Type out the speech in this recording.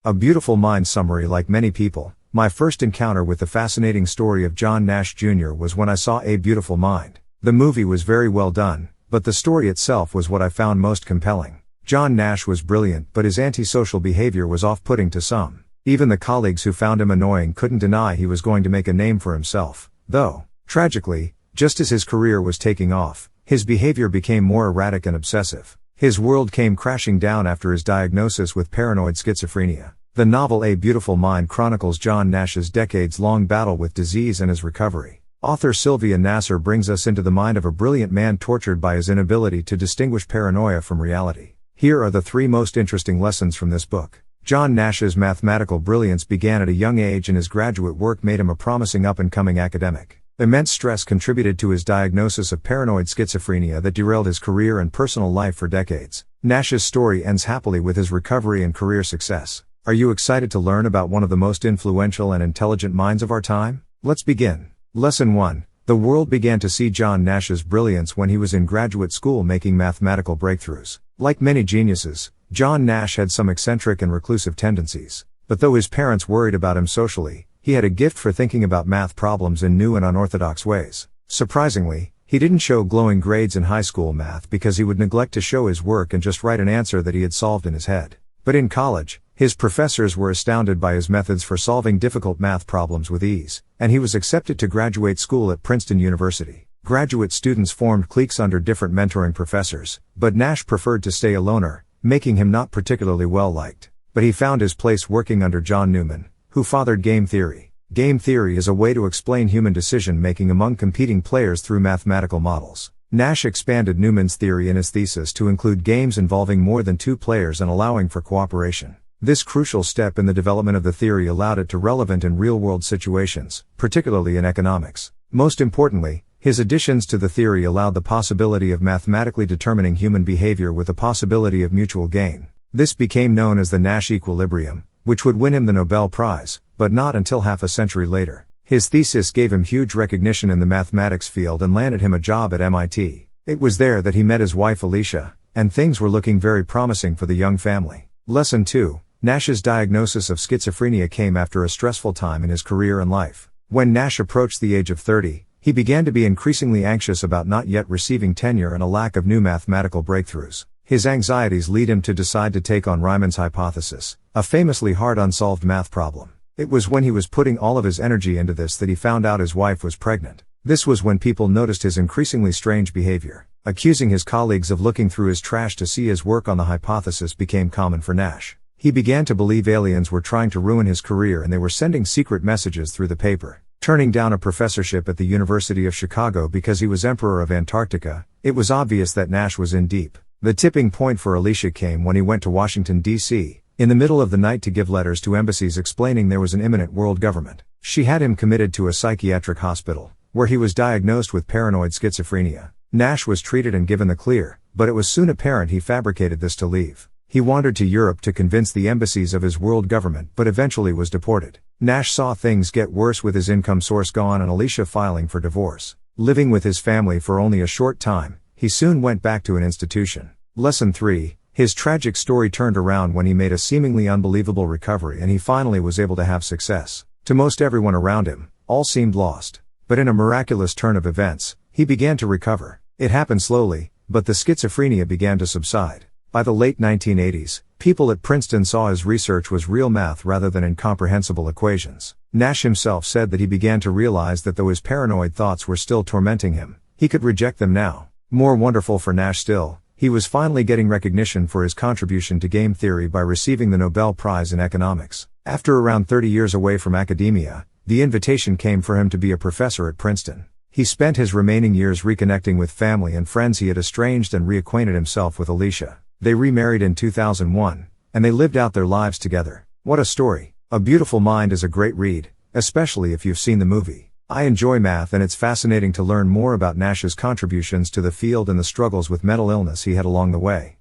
A Beautiful Mind summary. Like many people, my first encounter with the fascinating story of John Nash Jr. was when I saw A Beautiful Mind. The movie was very well done, but the story itself was what I found most compelling. John Nash was brilliant, but his antisocial behavior was off-putting to some. Even the colleagues who found him annoying couldn't deny he was going to make a name for himself. Though, tragically, just as his career was taking off, his behavior became more erratic and obsessive. His world came crashing down after his diagnosis with paranoid schizophrenia. The novel A Beautiful Mind chronicles John Nash's decades-long battle with disease and his recovery. Author Sylvia Nasser brings us into the mind of a brilliant man tortured by his inability to distinguish paranoia from reality. Here are the 3 most interesting lessons from this book. John Nash's mathematical brilliance began at a young age, and his graduate work made him a promising up-and-coming academic. Immense stress contributed to his diagnosis of paranoid schizophrenia that derailed his career and personal life for decades. Nash's story ends happily with his recovery and career success. Are you excited to learn about one of the most influential and intelligent minds of our time? Let's begin. Lesson 1. The world began to see John Nash's brilliance when he was in graduate school making mathematical breakthroughs. Like many geniuses, John Nash had some eccentric and reclusive tendencies. But though his parents worried about him socially, he had a gift for thinking about math problems in new and unorthodox ways. Surprisingly, he didn't show glowing grades in high school math because he would neglect to show his work and just write an answer that he had solved in his head. But in college, his professors were astounded by his methods for solving difficult math problems with ease, and he was accepted to graduate school at Princeton University. Graduate students formed cliques under different mentoring professors, but Nash preferred to stay a loner, making him not particularly well liked. But he found his place working under John Newman, who fathered game theory. Game theory is a way to explain human decision-making among competing players through mathematical models. Nash expanded Newman's theory in his thesis to include games involving more than 2 players and allowing for cooperation. This crucial step in the development of the theory allowed it to relevant in real-world situations, particularly in economics. Most importantly, his additions to the theory allowed the possibility of mathematically determining human behavior with the possibility of mutual gain. This became known as the Nash equilibrium, which would win him the Nobel Prize, but not until half a century later. His thesis gave him huge recognition in the mathematics field and landed him a job at MIT. It was there that he met his wife Alicia, and things were looking very promising for the young family. Lesson 2. Nash's diagnosis of schizophrenia came after a stressful time in his career and life. When Nash approached the age of 30, he began to be increasingly anxious about not yet receiving tenure and a lack of new mathematical breakthroughs. His anxieties lead him to decide to take on Riemann's hypothesis, a famously hard unsolved math problem. It was when he was putting all of his energy into this that he found out his wife was pregnant. This was when people noticed his increasingly strange behavior. Accusing his colleagues of looking through his trash to see his work on the hypothesis became common for Nash. He began to believe aliens were trying to ruin his career and they were sending secret messages through the paper. Turning down a professorship at the University of Chicago because he was Emperor of Antarctica, it was obvious that Nash was in deep. The tipping point for Alicia came when he went to Washington, D.C., in the middle of the night to give letters to embassies explaining there was an imminent world government. She had him committed to a psychiatric hospital, where he was diagnosed with paranoid schizophrenia. Nash was treated and given the clear, but it was soon apparent he fabricated this to leave. He wandered to Europe to convince the embassies of his world government but eventually was deported. Nash saw things get worse with his income source gone and Alicia filing for divorce. Living with his family for only a short time, he soon went back to an institution. Lesson 3. His tragic story turned around when he made a seemingly unbelievable recovery and he finally was able to have success. To most everyone around him, all seemed lost. But in a miraculous turn of events, he began to recover. It happened slowly, but the schizophrenia began to subside. By the late 1980s, people at Princeton saw his research was real math rather than incomprehensible equations. Nash himself said that he began to realize that though his paranoid thoughts were still tormenting him, he could reject them now. More wonderful for Nash still, he was finally getting recognition for his contribution to game theory by receiving the Nobel Prize in economics. After around 30 years away from academia, the invitation came for him to be a professor at Princeton. He spent his remaining years reconnecting with family and friends he had estranged and reacquainted himself with Alicia. They remarried in 2001, and they lived out their lives together. What a story. A Beautiful Mind is a great read, especially if you've seen the movie. I enjoy math and it's fascinating to learn more about Nash's contributions to the field and the struggles with mental illness he had along the way.